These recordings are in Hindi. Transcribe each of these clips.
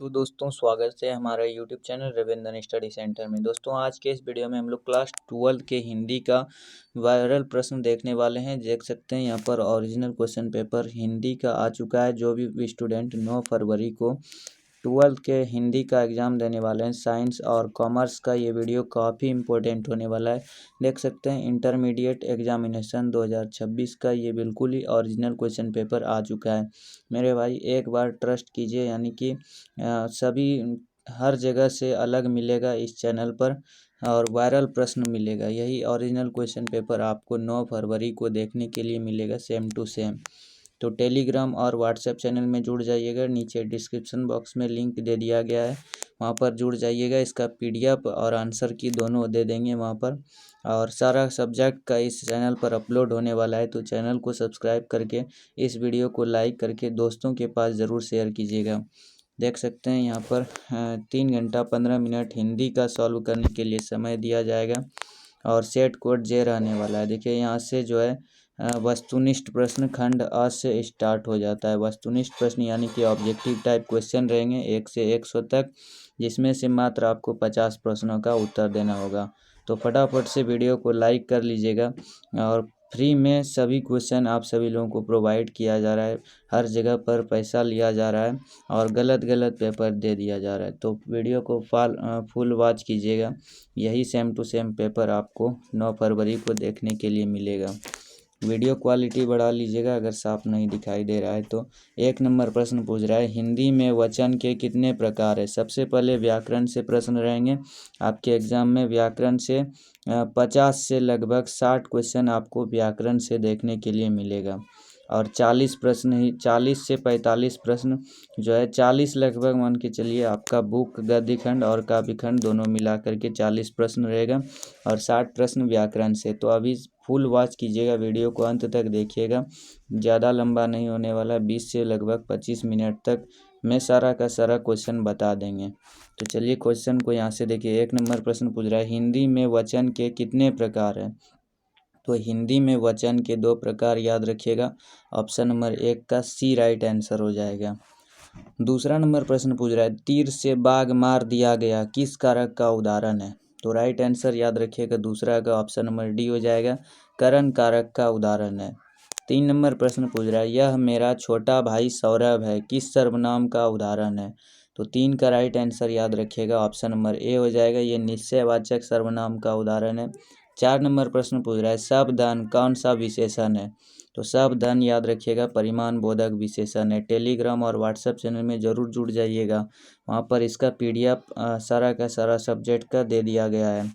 तो दोस्तों स्वागत है हमारे YouTube channel Ravindran study centre में। दोस्तों आज के इस वीडियो में हम लोग क्लास 12 के हिंदी का वायरल प्रश्न देखने वाले हैं। देख सकते हैं यहाँ पर ओरिजिनल क्वेश्चन पेपर हिंदी का आ चुका है। जो भी स्टूडेंट 9 फरवरी को 12 के हिंदी का एग्ज़ाम देने वाले हैं साइंस और कॉमर्स का, ये वीडियो काफ़ी इंपॉर्टेंट होने वाला है। देख सकते हैं इंटरमीडिएट एग्जामिनेशन 2026 का ये बिल्कुल ही ओरिजिनल क्वेश्चन पेपर आ चुका है। मेरे भाई एक बार ट्रस्ट कीजिए, यानी कि सभी हर जगह से अलग मिलेगा इस चैनल पर और वायरल प्रश्न मिलेगा। यही ओरिजिनल क्वेश्चन पेपर आपको 9 फरवरी को देखने के लिए मिलेगा सेम टू सेम। तो टेलीग्राम और व्हाट्सएप चैनल में जुड़ जाइएगा, नीचे डिस्क्रिप्शन बॉक्स में लिंक दे दिया गया है, वहाँ पर जुड़ जाइएगा। इसका पीडीएफ और आंसर की दोनों दे देंगे वहाँ पर, और सारा सब्जेक्ट का इस चैनल पर अपलोड होने वाला है। तो चैनल को सब्सक्राइब करके इस वीडियो को लाइक करके दोस्तों के पास ज़रूर शेयर कीजिएगा। देख सकते हैं यहाँ पर 3 घंटा 15 मिनट हिंदी का सॉल्व करने के लिए समय दिया जाएगा और सेट कोड जे रहने वाला है। देखिए यहाँ से जो है वस्तुनिष्ठ प्रश्न खंड अ से स्टार्ट हो जाता है। वस्तुनिष्ठ प्रश्न यानी कि ऑब्जेक्टिव टाइप क्वेश्चन रहेंगे 1 से 100 तक, जिसमें से मात्र आपको 50 प्रश्नों का उत्तर देना होगा। तो फटाफट से वीडियो को लाइक कर लीजिएगा। और फ्री में सभी क्वेश्चन आप सभी लोगों को प्रोवाइड किया जा रहा है। हर जगह पर पैसा लिया जा रहा है और गलत पेपर दे दिया जा रहा है। तो वीडियो को फुल वॉच कीजिएगा। यही सेम टू सेम पेपर आपको 9 फरवरी को देखने के लिए मिलेगा। वीडियो क्वालिटी बढ़ा लीजिएगा अगर साफ नहीं दिखाई दे रहा है तो। 1 नंबर प्रश्न पूछ रहा है, हिंदी में वचन के कितने प्रकार है। सबसे पहले व्याकरण से प्रश्न रहेंगे आपके एग्जाम में। व्याकरण से 50 से लगभग 60 क्वेश्चन आपको व्याकरण से देखने के लिए मिलेगा और 40 प्रश्न ही 40 से 45 प्रश्न जो है 40 लगभग मान के चलिए आपका बुक गद्य खंड और काव्य खंड दोनों मिला करके 40 प्रश्न रहेगा और 60 प्रश्न व्याकरण से। तो अभी फुल वॉच कीजिएगा, वीडियो को अंत तक देखिएगा, ज़्यादा लंबा नहीं होने वाला। 20 से लगभग 25 मिनट तक में सारा का सारा क्वेश्चन बता देंगे। तो चलिए क्वेश्चन को यहाँ से देखिए। 1 नंबर प्रश्न पूछ रहा है, हिंदी में वचन के कितने प्रकार हैं। तो हिंदी में वचन के 2 प्रकार याद रखिएगा। ऑप्शन नंबर 1 का सी राइट आंसर हो जाएगा। दूसरा नंबर प्रश्न पूछ रहा है, तीर से बाघ मार दिया गया किस कारक का उदाहरण है। तो राइट आंसर याद रखिएगा दूसरा का ऑप्शन नंबर डी हो जाएगा, करण कारक का उदाहरण है। 3 नंबर प्रश्न पूछ रहा है, यह मेरा छोटा भाई सौरभ है किस सर्वनाम का उदाहरण है। तो 3 का राइट आंसर याद रखिएगा ऑप्शन नंबर ए हो जाएगा, ये निश्चयवाचक सर्वनाम का उदाहरण है। 4 नंबर प्रश्न पूछ रहा है, सब धन कौन सा विशेषण है। तो सब धन याद रखिएगा परिमाण बोधक विशेषण है। टेलीग्राम और व्हाट्सएप चैनल में ज़रूर जुड़ जाइएगा, वहाँ पर इसका पीडीएफ सारा का सारा सब्जेक्ट का दे दिया गया है,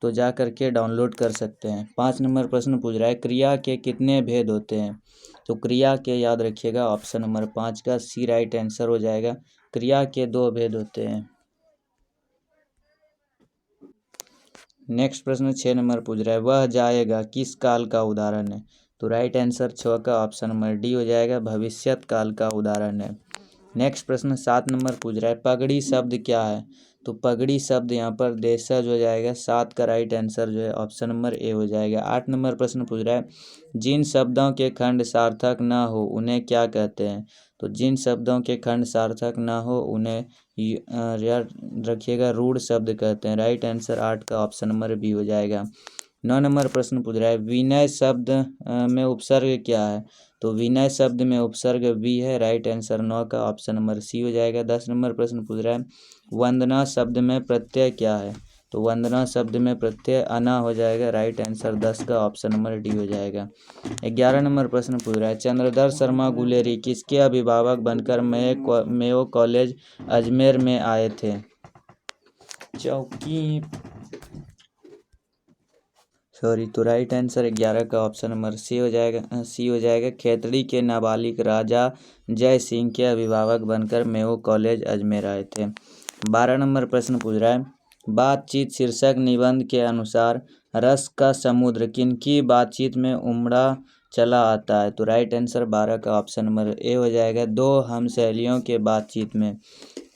तो जा करके डाउनलोड कर सकते हैं। 5 नंबर प्रश्न पूछ रहा है, क्रिया के कितने भेद होते हैं। तो क्रिया के याद रखिएगा ऑप्शन नंबर 5 का सी राइट आंसर हो जाएगा, क्रिया के 2 भेद होते हैं। नेक्स्ट प्रश्न 6 नंबर पूछ रहा है, वह जाएगा किस काल का उदाहरण है। तो राइट आंसर 6 का ऑप्शन नंबर डी हो जाएगा, भविष्यत काल का उदाहरण है। नेक्स्ट प्रश्न 7 नंबर पूछ रहा है, पगड़ी शब्द क्या है। तो पगड़ी शब्द यहाँ पर देशज हो जाएगा। 7 का राइट आंसर जो है ऑप्शन नंबर ए हो जाएगा। 8 नंबर प्रश्न पूछ रहा है, जिन शब्दों के खंड सार्थक ना हो उन्हें क्या कहते हैं। तो जिन शब्दों के खंड सार्थक ना हो उन्हें याद रखिएगा रूढ़ शब्द कहते हैं। राइट आंसर 8 का ऑप्शन नंबर बी हो जाएगा। 9 नंबर प्रश्न पूछ रहा है, विनय शब्द में उपसर्ग क्या है। तो विनय शब्द में उपसर्ग बी है। राइट आंसर 9 का ऑप्शन नंबर सी हो जाएगा। 10 नंबर प्रश्न पूछ रहा है, वंदना शब्द में प्रत्यय क्या है। तो वंदना शब्द में प्रत्यय अना हो जाएगा। राइट आंसर 10 का ऑप्शन नंबर डी हो जाएगा। 11 नंबर प्रश्न पूछ रहा है, चंद्रधर शर्मा गुलेरी किसके अभिभावक बनकर मेयो कॉलेज अजमेर में आए थे। तो राइट आंसर 11 का ऑप्शन नंबर सी हो जाएगा। खेतड़ी के नाबालिग राजा जय सिंह के अभिभावक बनकर मेयो कॉलेज अजमेर आए थे। 12 नंबर प्रश्न पूछ रहा है, बातचीत शीर्षक निबंध के अनुसार रस का समुद्र किनकी बातचीत में उमड़ा चला आता है। तो राइट आंसर 12 का ऑप्शन नंबर ए हो जाएगा, 2 हमसहेलियों के बातचीत में।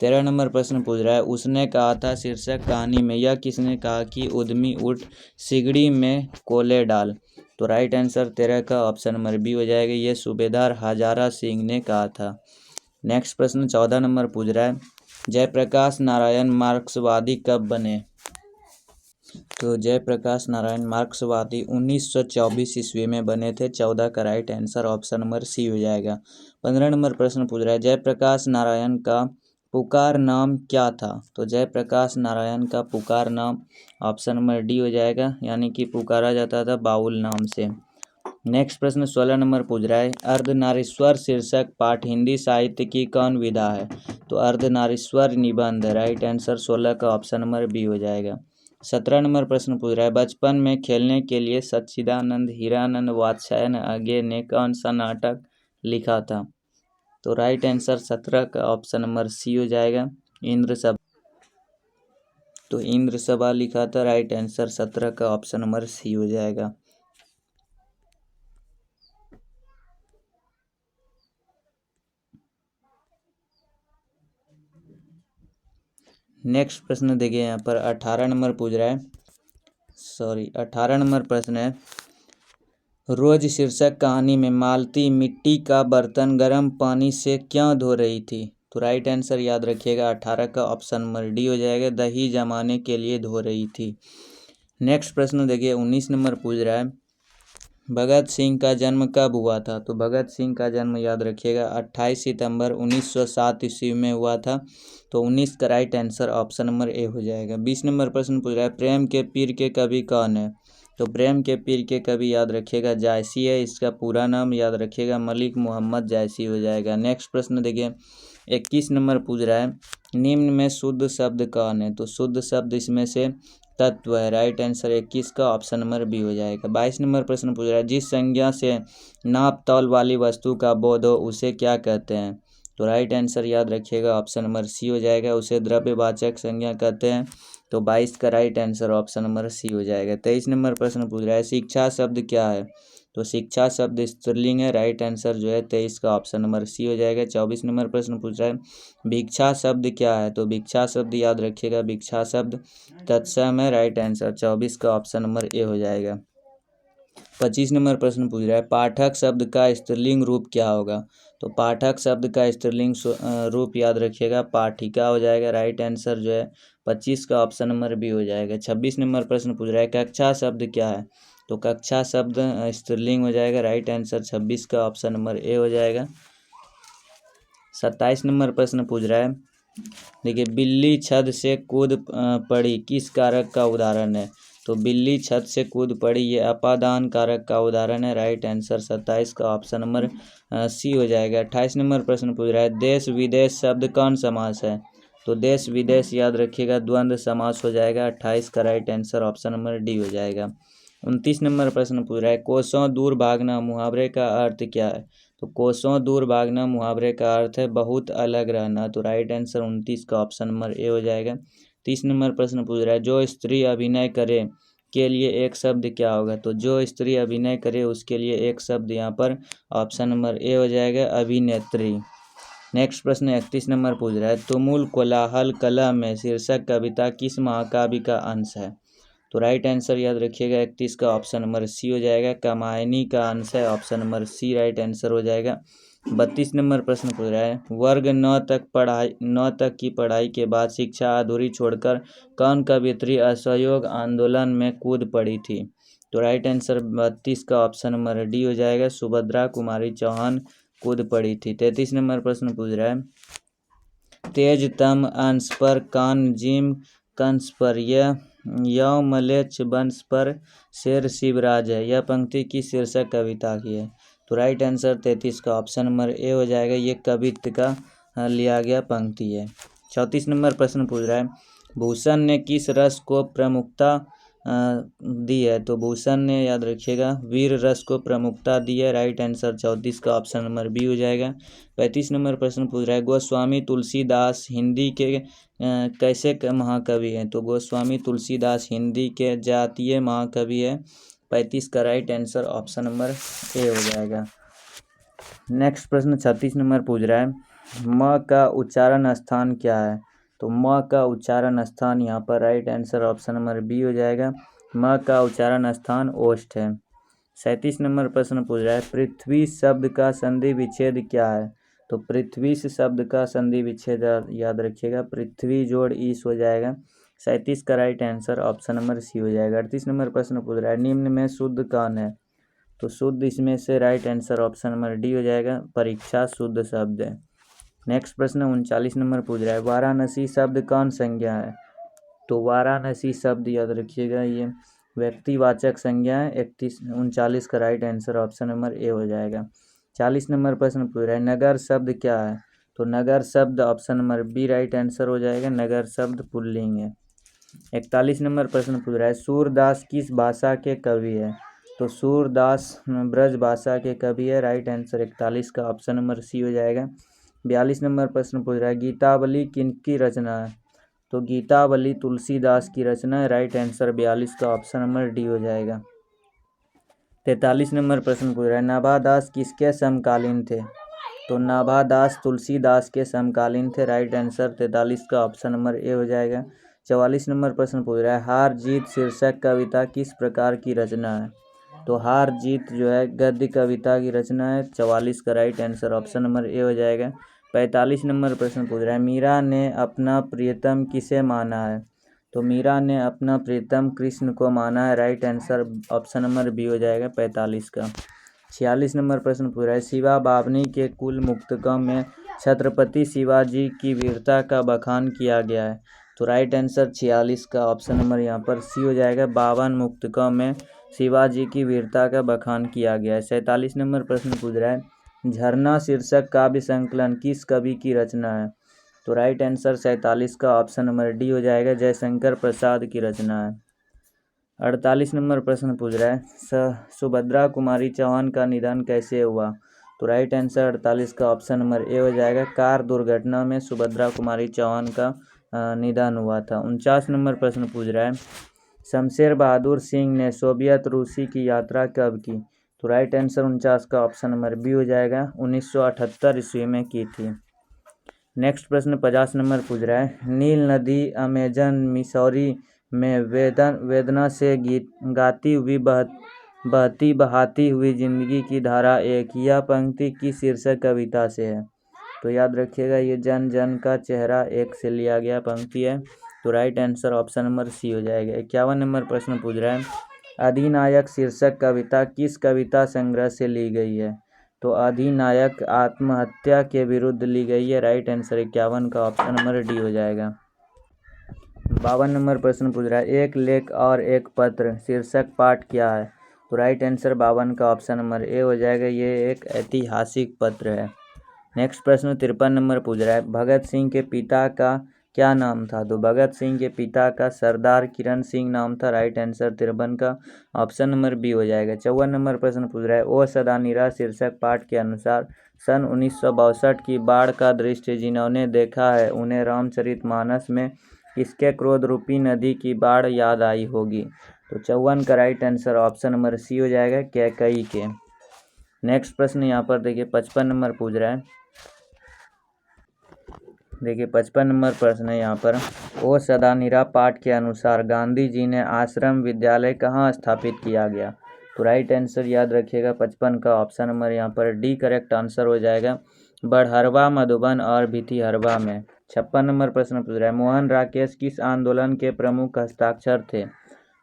13 नंबर प्रश्न पूछ रहा है, उसने कहा था शीर्षक कहानी में यह किसने कहा कि उद्यमी उठ सिगड़ी में कोले डाल। तो राइट आंसर 13 का ऑप्शन नंबर बी हो जाएगा, ये सूबेदार हजारा सिंह ने कहा था। नेक्स्ट प्रश्न 14 नंबर पूछ रहा है, जयप्रकाश नारायण मार्क्सवादी कब बने? तो जयप्रकाश नारायण मार्क्सवादी 1924 ईस्वी में बने थे। 14 का right answer option number C हो जाएगा। 15 नंबर प्रश्न पूछ रहा है, जयप्रकाश नारायण का पुकार नाम क्या था? तो जयप्रकाश नारायण का पुकार नाम ऑप्शन नंबर डी हो जाएगा, यानी कि पुकारा जाता था बाउल नाम से। नेक्स्ट प्रश्न 16 नंबर पूछ रहा है, अर्धनारीश्वर शीर्षक पाठ हिंदी साहित्य की कौन विधा है? तो अर्धनारीश्वर निबंध, राइट आंसर 16 का ऑप्शन नंबर बी हो जाएगा। 17 नंबर प्रश्न पूछ रहा है, बचपन में खेलने के लिए सच्चिदानंद हीरानंद वात्स्यायन अज्ञे ने कौन सा नाटक लिखा था? तो राइट आंसर 17 का ऑप्शन नंबर सी हो जाएगा, इंद्र सभा। तो इंद्र सभा लिखा था, राइट आंसर 17 का ऑप्शन नंबर सी हो जाएगा। नेक्स्ट प्रश्न देखिए, यहाँ पर 18 नंबर पूछ रहा है, 18 नंबर प्रश्न है, रोज शीर्षक कहानी में मालती मिट्टी का बर्तन गर्म पानी से क्यों धो रही थी? तो राइट आंसर याद रखिएगा 18 का ऑप्शन नंबर डी हो जाएगा, दही जमाने के लिए धो रही थी। नेक्स्ट प्रश्न देखिए 19 नंबर पूछ रहा है, भगत सिंह का जन्म कब हुआ था? तो भगत सिंह का जन्म याद रखिएगा 28 सितंबर 1907 ईस्वी में हुआ था। तो 19 का right answer option number A हो जाएगा। 20 नंबर प्रश्न पूछ रहा है, प्रेम के पीर के कवि कौन है? तो प्रेम के पीर के कवि याद रखिएगा जायसी है, इसका पूरा नाम याद रखिएगा मलिक मोहम्मद जायसी हो जाएगा। नेक्स्ट प्रश्न देखिए 21 नंबर पूछ रहा है, निम्न में शुद्ध शब्द कौन है? तो शुद्ध शब्द इसमें से तत्व है, राइट आंसर 21 का ऑप्शन नंबर बी हो जाएगा। 22 नंबर प्रश्न पूछ रहा है, जिस संज्ञा से नाप तौल वाली वस्तु का बोध हो उसे क्या कहते हैं? तो राइट आंसर याद रखिएगा ऑप्शन नंबर सी हो जाएगा, उसे द्रव्यवाचक संज्ञा कहते हैं। तो 22 का right answer option number C हो जाएगा। 23 नंबर प्रश्न पूछ रहा है, शिक्षा शब्द क्या है? तो शिक्षा शब्द स्त्रीलिंग है, राइट आंसर जो है 23 का ऑप्शन नंबर सी हो जाएगा। 24 नंबर प्रश्न पूछ रहा है, भिक्षा शब्द क्या है? तो भिक्षा शब्द याद रखिएगा, भिक्षा शब्द तत्सम है, राइट आंसर 24 का ऑप्शन नंबर ए हो जाएगा। 25 नंबर प्रश्न पूछ रहा है, पाठक शब्द का स्त्रीलिंग रूप क्या होगा? तो पाठक शब्द का स्त्रीलिंग रूप याद रखिएगा पाठिका हो जाएगा, राइट आंसर जो है 25 का ऑप्शन नंबर बी हो जाएगा। 26 नंबर प्रश्न पूछ रहा है, कक्षा शब्द क्या है? तो कक्षा शब्द स्त्रीलिंग हो जाएगा, राइट आंसर 26 का ऑप्शन नंबर ए हो जाएगा। 27 नंबर प्रश्न पूछ रहा है, देखिए बिल्ली छत से कूद पड़ी किस कारक का उदाहरण है? तो बिल्ली छत से कूद पड़ी ये अपादान कारक का उदाहरण है, राइट आंसर 27 का ऑप्शन नंबर सी हो जाएगा। 28 नंबर प्रश्न पूछ रहा है, देश विदेश शब्द कौन समास है? तो देश विदेश याद रखिएगा द्वंद्व समास हो जाएगा, 28 का right answer option number D हो जाएगा। 29 नंबर प्रश्न पूछ रहा है, कोसों दूर भागना मुहावरे का अर्थ क्या है? तो कोसों दूर भागना मुहावरे का अर्थ है बहुत अलग रहना। तो राइट आंसर 29 का ऑप्शन नंबर ए हो जाएगा। 30 नंबर प्रश्न पूछ रहा है, जो स्त्री अभिनय करे के लिए एक शब्द क्या होगा? तो जो स्त्री अभिनय करे उसके लिए एक शब्द यहाँ पर ऑप्शन नंबर ए हो जाएगा, अभिनेत्री। नेक्स्ट प्रश्न 31 नंबर पूछ रहा है, तुमुल कोलाहल कलह में शीर्षक कविता किस महाकाव्य का अंश है? तो राइट आंसर याद रखिएगा 31 का ऑप्शन नंबर सी हो जाएगा, कामायनी का अंश है, option number C right answer हो जाएगा। 32 नंबर प्रश्न पूछ रहा है, वर्ग 9 तक की पढ़ाई के बाद शिक्षा अधूरी छोड़कर कौन कवियत्री असहयोग आंदोलन में कूद पड़ी थी? तो राइट आंसर 32 का ऑप्शन नंबर डी हो जाएगा, सुभद्रा कुमारी चौहान कूद पड़ी थी। 33 नंबर प्रश्न पूछ रहा है, तेज तम अंश पर कान जिम कंस पर यौ मलेच्छ वंश पर शेर शिवराज है, यह पंक्ति की शीर्षक कविता की है? तो राइट आंसर 33 का ऑप्शन नंबर ए हो जाएगा, ये कवित्व का लिया गया पंक्ति है। 34 नंबर प्रश्न पूछ रहा है, भूषण ने किस रस को प्रमुखता दी है? तो भूषण ने याद रखिएगा वीर रस को प्रमुखता दी है, राइट आंसर 34 का ऑप्शन नंबर बी हो जाएगा। 35 नंबर प्रश्न पूछ रहा है, गोस्वामी तुलसीदास हिंदी के कैसे महाकवि हैं? तो गोस्वामी तुलसीदास हिंदी के जातीय महाकवि है, 35 का right answer option number A हो जाएगा। नेक्स्ट प्रश्न 36 नंबर पूछ रहा है, म का उच्चारण स्थान क्या है? तो म का उच्चारण स्थान यहाँ पर right answer option number B हो जाएगा, म का उच्चारण स्थान ओष्ठ है। 37 नंबर प्रश्न पूछ रहा है, पृथ्वी शब्द का संधि विच्छेद क्या है? तो पृथ्वी से शब्द का संधि विच्छेद याद रखिएगा, पृथ्वी जोड़ ईस हो जाएगा। 37 का right answer option number C हो जाएगा। 38 नंबर प्रश्न पूछ रहा है, निम्न में शुद्ध कौन है? तो शुद्ध इसमें से right answer option number D हो जाएगा, परीक्षा शुद्ध शब्द है। नेक्स्ट प्रश्न 39 नंबर पूछ रहा है, वाराणसी शब्द कौन संज्ञा है? तो वाराणसी शब्द याद रखिएगा ये व्यक्तिवाचक संज्ञा है। 39 का right answer option number A हो जाएगा। 40 नंबर प्रश्न पूछ रहा है, नगर शब्द क्या है? तो नगर शब्द option number B right answer हो जाएगा, नगर शब्द पुल्लिंग है। 41 नंबर प्रश्न पूछ रहा है, सूरदास किस भाषा के कवि है? तो सूरदास ब्रज भाषा के कवि है, राइट आंसर 41 का ऑप्शन नंबर सी हो जाएगा। 42 नंबर प्रश्न पूछ रहा है, गीतावली किनकी रचना है? तो गीतावली तुलसीदास की रचना है, राइट आंसर 42 का ऑप्शन नंबर डी हो जाएगा। 43 नंबर प्रश्न पूछ रहा है, नाभादास किसके समकालीन थे? तो नाभादास तुलसीदास के समकालीन थे, राइट आंसर 43 का ऑप्शन नंबर ए हो जाएगा। 44 नंबर प्रश्न पूछ रहा है, हार जीत शीर्षक कविता किस प्रकार की रचना है? तो हार जीत जो है गद्य कविता की रचना है, 44 का right answer option number A हो जाएगा। 45 नंबर प्रश्न पूछ रहा है, मीरा ने अपना प्रियतम किसे माना है? तो मीरा ने अपना प्रियतम कृष्ण को माना है, right answer option number B हो जाएगा 45 का। 46 नंबर प्रश्न पूछ रहा है, शिवा बावनी के कुल मुक्तकों में छत्रपति शिवाजी की वीरता का बखान किया गया है। तो राइट आंसर 46 का ऑप्शन नंबर यहाँ पर सी हो जाएगा, 52 मुक्तकों में शिवाजी की वीरता का बखान किया गया है। 47 नंबर प्रश्न पूछ रहा है, झरना शीर्षक काव्य संकलन किस कवि की रचना है? तो राइट आंसर 47 का ऑप्शन नंबर डी हो जाएगा, जयशंकर प्रसाद की रचना है। 48 नंबर प्रश्न पूछ रहा है, सुभद्रा कुमारी चौहान का निधन कैसे हुआ? तो राइट आंसर 48 का ऑप्शन नंबर ए हो जाएगा, कार दुर्घटना में सुभद्रा कुमारी चौहान का निधन हुआ था। 49 नंबर प्रश्न पूछ रहा है, शमशेर बहादुर सिंह ने सोवियत रूसी की यात्रा कब की? तो राइट आंसर 49 का ऑप्शन नंबर बी हो जाएगा, 1978 ईस्वी में की थी। नेक्स्ट प्रश्न 50 नंबर पूछ रहा है, नील नदी अमेजन मिसौरी में वेदना से गाती हुई बहती बहाती हुई जिंदगी की धारा एक, यह पंक्ति किस शीर्षक कविता से है? तो याद रखिएगा ये जन जन का चेहरा एक से लिया गया पंक्ति है, तो right answer option number C हो जाएगा। 51 नंबर प्रश्न पूछ रहा है, अधिनायक शीर्षक कविता किस कविता संग्रह से ली गई है? तो अधिनायक आत्महत्या के विरुद्ध ली गई है, राइट आंसर 51 का ऑप्शन नंबर डी हो जाएगा। 52 नंबर प्रश्न पूछ रहा है, एक लेख और एक पत्र शीर्षक पाठ क्या है? तो राइट आंसर 52 का ऑप्शन नंबर ए हो जाएगा, ये एक ऐतिहासिक पत्र है। नेक्स्ट प्रश्न 53 नंबर पूछ रहा है, भगत सिंह के पिता का क्या नाम था? तो भगत सिंह के पिता का सरदार किरण सिंह नाम था, राइट आंसर 53 का ऑप्शन नंबर बी हो जाएगा। 54 नंबर प्रश्न पूछ रहा है, ओ सदा निरा शीर्षक पाठ के अनुसार सन 1962 की बाढ़ का दृश्य जिन्होंने देखा है उन्हें रामचरितमानस में किसके क्रोध रूपी नदी की बाढ़ याद आई होगी? तो 54 का right answer option number C हो जाएगा, कैकई के। नेक्स्ट प्रश्न यहाँ पर देखिए 55 नंबर पूछ रहा है, देखिए 55 नंबर प्रश्न है यहाँ पर, ओ सदा निरा पाठ के अनुसार गांधी जी ने आश्रम विद्यालय कहाँ स्थापित किया गया? तो राइट आंसर याद रखिएगा 55 का ऑप्शन नंबर यहाँ पर डी करेक्ट आंसर हो जाएगा, बड़हरवा मधुबन और भितिहरवा में। 56 नंबर प्रश्न पूछ रहा है, मोहन राकेश किस आंदोलन के प्रमुख हस्ताक्षर थे?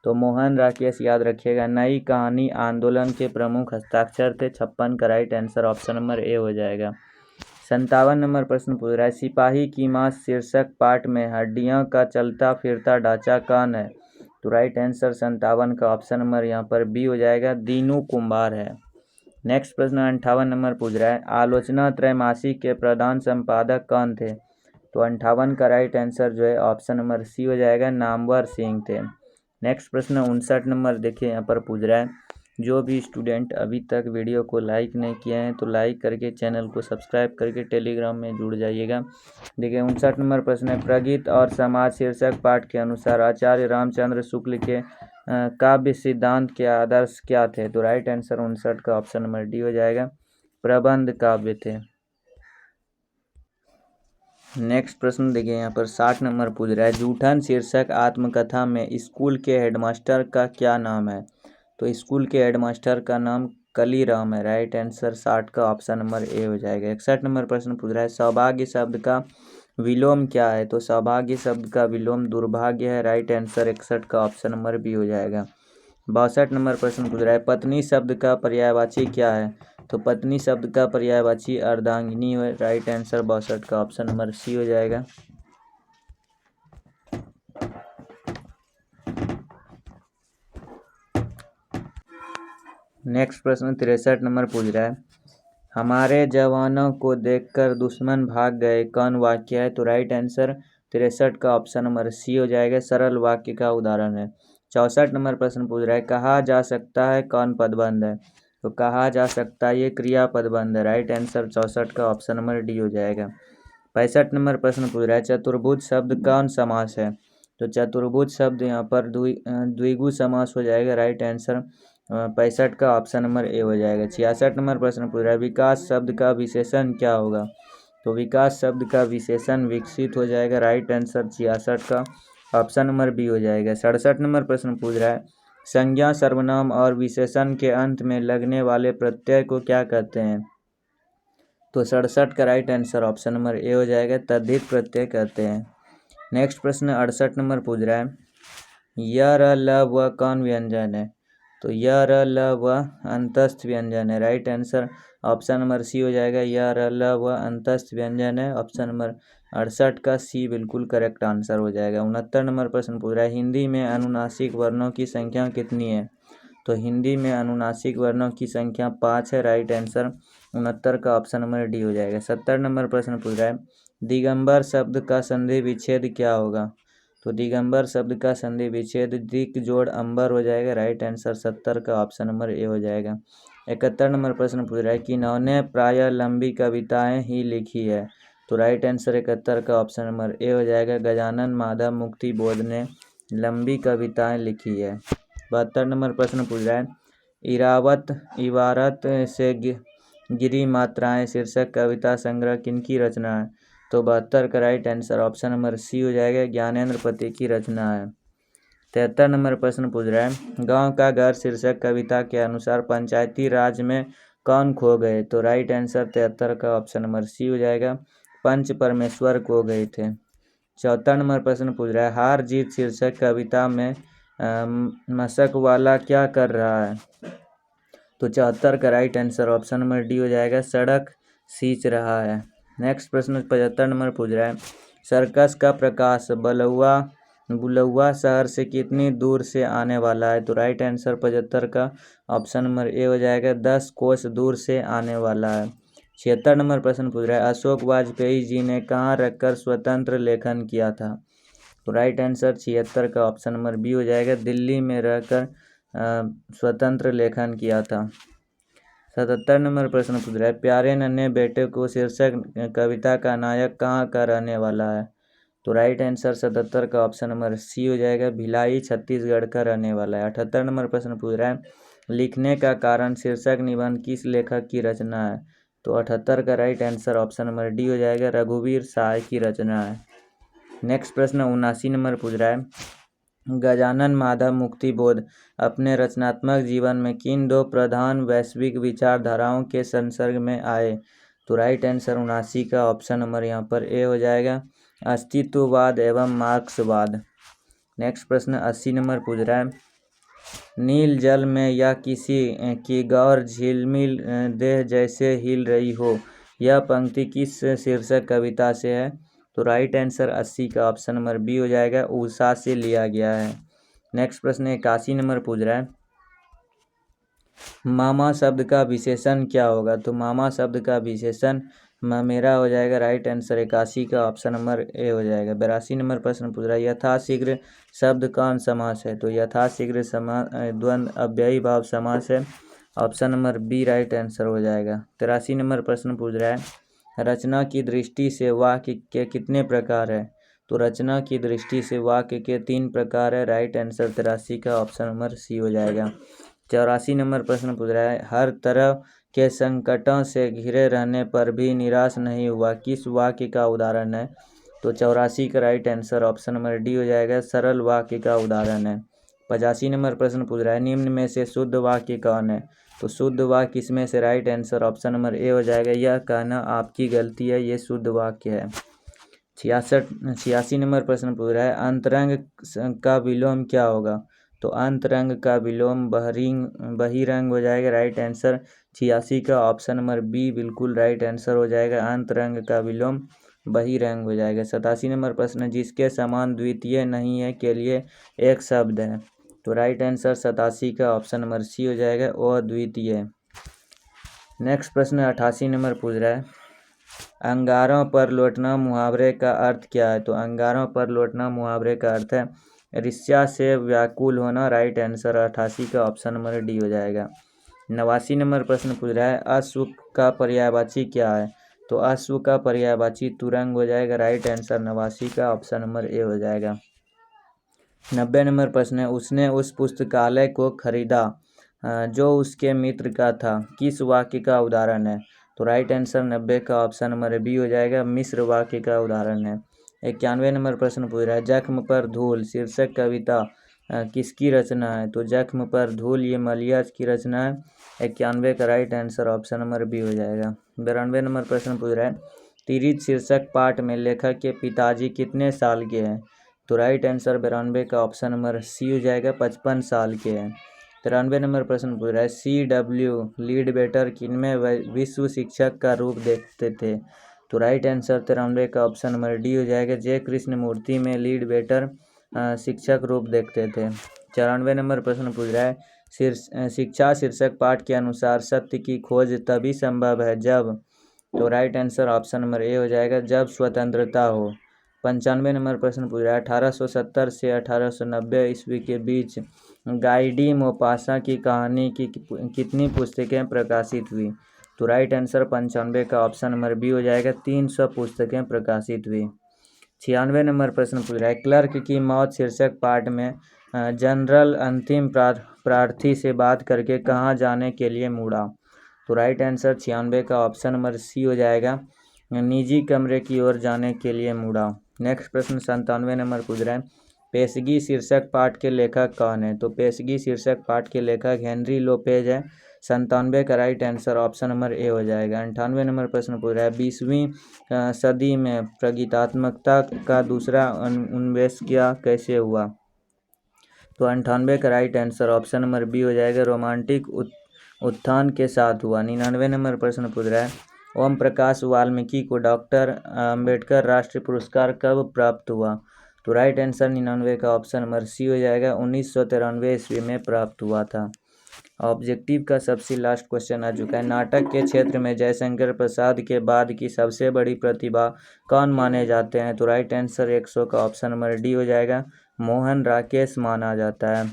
तो मोहन राकेश याद रखिएगा नई कहानी आंदोलन के प्रमुख हस्ताक्षर थे, 56 का right answer option number A हो जाएगा। 57 नंबर प्रश्न पूछ रहा है, सिपाही की मां शीर्षक पाठ में हड्डियों का चलता फिरता ढांचा कौन है? तो राइट आंसर 57 का ऑप्शन नंबर यहाँ पर बी हो जाएगा, दीनू कुंभार है। नेक्स्ट प्रश्न 58 नंबर पूछ रहा है, आलोचना त्रैमासिक के प्रधान संपादक कौन थे? तो 58 का राइट आंसर जो है ऑप्शन नंबर सी हो जाएगा, नामवर सिंह थे। नेक्स्ट प्रश्न 59 नंबर देखिए यहाँ पर पूछ रहा है, जो भी स्टूडेंट अभी तक वीडियो को लाइक नहीं किए हैं तो लाइक करके चैनल को सब्सक्राइब करके टेलीग्राम में जुड़ जाइएगा। देखिए 59 नंबर प्रश्न है, प्रगीत और समाज शीर्षक पाठ के अनुसार आचार्य रामचंद्र शुक्ल के काव्य सिद्धांत के आदर्श क्या थे? तो राइट आंसर 59 का ऑप्शन नंबर डी हो जाएगा, प्रबंध काव्य थे। नेक्स्ट प्रश्न देखिए यहाँ पर 60 नंबर पूछ रहा है, जूठन शीर्षक आत्मकथा में स्कूल के हेडमास्टर का क्या नाम है? तो स्कूल के हेडमास्टर का नाम कलीराम है। राइट आंसर 60 का ऑप्शन नंबर ए हो जाएगा। 61 नंबर प्रश्न पूछ रहा है सौभाग्य शब्द का विलोम क्या है? तो सौभाग्य शब्द का विलोम दुर्भाग्य है। राइट आंसर 61 का ऑप्शन नंबर बी हो जाएगा। 62 नंबर प्रश्न पूछ रहा है पत्नी शब्द का पर्यायवाची क्या है? तो पत्नी शब्द का पर्यायवाची अर्धांगिनी है। राइट आंसर 62 का ऑप्शन नंबर सी हो जाएगा। नेक्स्ट प्रश्न 63 नंबर पूछ रहा है हमारे जवानों को देखकर दुश्मन भाग गए कौन वाक्य है? तो राइट आंसर 63 का ऑप्शन नंबर सी हो जाएगा। सरल वाक्य का उदाहरण है। 64 नंबर प्रश्न पूछ रहा है कहा जा सकता है कौन पदबंध है? तो कहा जा सकता है ये क्रिया पदबंध है। राइट आंसर 64 का ऑप्शन नंबर डी हो जाएगा। 65 नंबर प्रश्न पूछ रहा है चतुर्भुज शब्द कौन समास है? तो चतुर्भुज शब्द यहाँ पर द्विगु समास हो जाएगा। राइट आंसर 65 का ऑप्शन नंबर ए हो जाएगा। 66 नंबर प्रश्न पूछ रहा है विकास शब्द का विशेषण क्या होगा? तो विकास शब्द का विशेषण विकसित हो जाएगा। राइट आंसर 66 का ऑप्शन नंबर बी हो जाएगा। 67 नंबर प्रश्न पूछ रहा है संज्ञा सर्वनाम और विशेषण के अंत में लगने वाले प्रत्यय को क्या कहते हैं? तो 67 का right answer option number A हो जाएगा। तद्धित प्रत्यय कहते हैं। नेक्स्ट प्रश्न 68 नंबर पूछ रहा है य र ल व कौन व्यंजन है? तो य र ल व अंतस्थ व्यंजन है। Right answer option number C हो जाएगा। य र ल व अंतस्थ व्यंजन है। ऑप्शन नंबर 68 का सी बिल्कुल करेक्ट आंसर हो जाएगा। 69 नंबर प्रश्न पूछ रहा है हिंदी में अनुनासिक वर्णों की संख्या कितनी है? तो हिंदी में अनुनासिक वर्णों की संख्या 5 है। राइट आंसर 69 का ऑप्शन नंबर डी हो जाएगा। 70 नंबर प्रश्न पूछ रहा है दिगंबर शब्द का संधि विच्छेद क्या होगा? तो दिगंबर शब्द का संधि विच्छेद दिक जोड़ अंबर हो जाएगा। राइट आंसर 70 का ऑप्शन नंबर ए हो जाएगा। 71 नंबर प्रश्न पूछ रहा है किन्होंने प्रायः लंबी कविताएं ही लिखी है? तो राइट आंसर 71 का ऑप्शन नंबर ए हो जाएगा। गजानन माधव मुक्ति बोध ने लंबी कविताएं लिखी है। 72 नंबर प्रश्न पूछ रहा है इरावत इबारत से गिरी मात्राएं शीर्षक कविता संग्रह किनकी रचना है? तो 72 का right answer option number C हो जाएगा। ज्ञानेंद्र पति की रचना है। 73 नंबर प्रश्न पूछ रहा है गांव का घर शीर्षक कविता के अनुसार पंचायती राज में कौन खो गए? तो राइट आंसर 73 का ऑप्शन नंबर सी हो जाएगा। पंच परमेश्वर खो गए थे। 74 नंबर प्रश्न पूछ रहा है हार जीत शीर्षक कविता में मशक वाला क्या कर रहा है? तो 74 का right answer option number D हो जाएगा। सड़क सींच रहा है। नेक्स्ट प्रश्न 75 नंबर पूछ रहा है सर्कस का प्रकाश बुलौआ शहर से कितनी दूर से आने वाला है? तो राइट आंसर 75 का ऑप्शन नंबर ए हो जाएगा। 10 कोस दूर से आने वाला है। 76 नंबर प्रश्न पूछ रहा है अशोक वाजपेयी जी ने कहाँ रखकर स्वतंत्र लेखन किया था? तो राइट आंसर 76 का ऑप्शन नंबर बी हो जाएगा। दिल्ली में रहकर स्वतंत्र लेखन किया था। 77 नंबर प्रश्न पूछ रहा है प्यारे नन्हे बेटे को शीर्षक कविता का नायक कहाँ का रहने वाला है? तो राइट आंसर 77 का ऑप्शन नंबर सी हो जाएगा। भिलाई छत्तीसगढ़ का रहने वाला है। 78 नंबर प्रश्न पूछ रहा है लिखने का कारण शीर्षक निबंध किस लेखक की रचना है? तो 78 का right answer option number D हो जाएगा। रघुवीर सहाय की रचना है। नेक्स्ट प्रश्न 79 नंबर पूछ रहा है गजानन माधव मुक्ति बोध अपने रचनात्मक जीवन में किन दो प्रधान वैश्विक विचारधाराओं के संसर्ग में आए? तो राइट आंसर 79 का ऑप्शन नंबर यहाँ पर ए हो जाएगा। अस्तित्ववाद एवं मार्क्सवाद। नेक्स्ट प्रश्न 80 नंबर पूछ रहा है नील जल में या किसी की गौर झिलमिल देह जैसे हिल रही हो यह पंक्ति किस शीर्षक कविता से है? तो राइट आंसर 80 का ऑप्शन नंबर बी हो जाएगा। उषा से लिया गया है। नेक्स्ट प्रश्न 81 नंबर पूछ रहा है मामा शब्द का विशेषण क्या होगा? तो मामा शब्द का विशेषण मेरा हो जाएगा। राइट आंसर 81 का ऑप्शन नंबर ए हो जाएगा। 82 नंबर प्रश्न पूछ रहा है यथाशीघ्र शब्द कौन समास है? तो यथाशीघ्र द्वंद्व अव्ययी भाव समास है। Option number B right answer हो जाएगा। 83 नंबर प्रश्न पूछ रहा है रचना की दृष्टि से वाक्य के कितने प्रकार है? तो रचना की दृष्टि से वाक्य के 3 प्रकार है। राइट आंसर 83 का ऑप्शन नंबर सी हो जाएगा। 84 नंबर प्रश्न पूछ रहा है हर तरह के संकटों से घिरे रहने पर भी निराश नहीं हुआ किस वाक्य का उदाहरण है? तो 84 का right answer option number D हो जाएगा। सरल वाक्य का उदाहरण है। 85 नंबर प्रश्न पूछ रहा है निम्न में से शुद्ध वाक्य कौन है? तो शुद्ध वाक्य इसमें से right answer option number A हो जाएगा। यह कहना आपकी गलती है, ये शुद्ध वाक्य है। 86 नंबर प्रश्न पूछ रहा है, अंतरंग का विलोम क्या होगा? तो अंतरंग का विलोम बहिरंग हो जाएगा। राइट आंसर 86 का ऑप्शन नंबर बी बिल्कुल राइट आंसर हो जाएगा। अंतरंग का विलोम बहिरंग हो जाएगा। 87 नंबर प्रश्न, जिसके समान द्वितीय नहीं है के लिए एक शब्द है। तो राइट आंसर 87 का ऑप्शन नंबर सी हो जाएगा, अद्वितीय। नेक्स्ट प्रश्न 88 नंबर पूछ रहा है, अंगारों पर लौटना मुहावरे का अर्थ क्या है? तो अंगारों पर लौटना मुहावरे का अर्थ है ईर्ष्या से व्याकुल होना। राइट आंसर 88 का ऑप्शन नंबर डी हो जाएगा। 89 नंबर प्रश्न पूछ रहा है, अश्व का पर्यायवाची क्या है? तो अश्व का पर्यायवाची तुरंग हो जाएगा। राइट आंसर 89 का ऑप्शन नंबर ए हो जाएगा। 90 नंबर प्रश्न है, उसने उस पुस्तकालय को खरीदा जो उसके मित्र का था, किस वाक्य का उदाहरण है? तो राइट आंसर 90 का ऑप्शन नंबर बी हो जाएगा, मिश्र वाक्य का उदाहरण है। 91 नंबर प्रश्न पूछ रहा है, जख्म पर धूल शीर्षक कविता किसकी रचना है? तो जख्म पर धूल ये मलियास की रचना है। 91 का right answer option number B हो जाएगा। 92 नंबर प्रश्न पूछ रहा है, तिरित शीर्षक पाठ में लेखक के पिताजी कितने साल के हैं? तो राइट आंसर 92 का ऑप्शन नंबर सी हो जाएगा, 55 साल के हैं। 93 नंबर प्रश्न पूछ रहा है, CW लीडबेटर किनमें विश्व शिक्षक का रूप देखते थे? तो राइट आंसर 93 का ऑप्शन नंबर डी हो जाएगा, जे कृष्णमूर्ति में लीडबेटर शिक्षक रूप देखते थे। 94 नंबर प्रश्न पूछ रहा है, शिक्षा शीर्षक पाठ के अनुसार सत्य की खोज तभी संभव है जब। तो right answer option number A हो जाएगा, जब स्वतंत्रता हो। 95 नंबर प्रश्न पूछ रहा है, 1870 से 1890 ईस्वी के बीच गाइडी मोपासा की कहानी की कितनी पुस्तकें प्रकाशित हुई? तो राइट आंसर 95 का ऑप्शन नंबर बी हो जाएगा, 300 पुस्तकें प्रकाशित हुई। 96 नंबर प्रश्न पूछ रहा है, क्लर्क की मौत शीर्षक पाठ में जनरल अंतिम प्रार्थी से बात करके कहाँ जाने के लिए मुड़ा? तो राइट आंसर 96 का ऑप्शन नंबर सी हो जाएगा, निजी कमरे की ओर जाने के लिए मुड़ा। नेक्स्ट प्रश्न 97 नंबर पूछ रहा है, पेशगी शीर्षक पाठ के लेखक कौन है? तो पेशगी शीर्षक पाठ के लेखक हेनरी लोपेज है। 97 का right answer option number A हो जाएगा। 98 नंबर प्रश्न पूछ रहा है, 20वीं सदी में प्रगीतात्मकता का दूसरा उन्मेष कैसे हुआ? तो 98 का right answer option number B हो जाएगा, रोमांटिक उत्थान के साथ हुआ। 99 नंबर प्रश्न पूछ रहा है, ओम प्रकाश वाल्मीकि को डॉक्टर अंबेडकर राष्ट्रीय पुरस्कार कब प्राप्त हुआ? तो राइट आंसर 99 का ऑप्शन नंबर सी हो जाएगा, 1993 ईस्वी में प्राप्त हुआ था। ऑब्जेक्टिव का सबसे लास्ट क्वेश्चन आ चुका है, नाटक के क्षेत्र में जयशंकर प्रसाद के बाद की सबसे बड़ी प्रतिभा कौन माने जाते हैं? तो राइट आंसर 100 का ऑप्शन नंबर डी हो जाएगा, मोहन राकेश माना जाता है।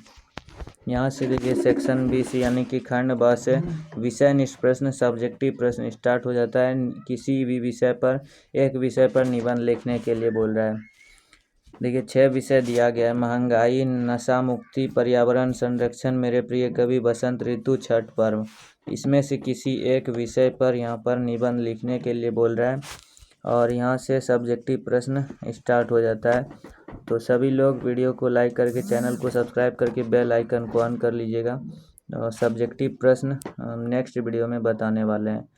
यहाँ से देखिए सेक्शन 20 यानी कि खंड ब से विषय निष्ठ प्रश्न सब्जेक्टिव प्रश्न स्टार्ट हो जाता है। किसी भी विषय पर एक विषय पर निबंध लिखने के लिए बोल रहा है। देखिए 6 विषय दिया गया है, महंगाई, नशा मुक्ति, पर्यावरण संरक्षण, मेरे प्रिय कवि, बसंत ऋतु, छठ पर्व। इसमें से किसी एक विषय पर यहाँ पर निबंध लिखने के लिए बोल रहा है और यहाँ से सब्जेक्टिव प्रश्न स्टार्ट हो जाता है। तो सभी लोग वीडियो को लाइक करके चैनल को सब्सक्राइब करके बेल आइकन को ऑन कर लीजिएगा। और सब्जेक्टिव प्रश्न नेक्स्ट वीडियो में बताने वाले हैं।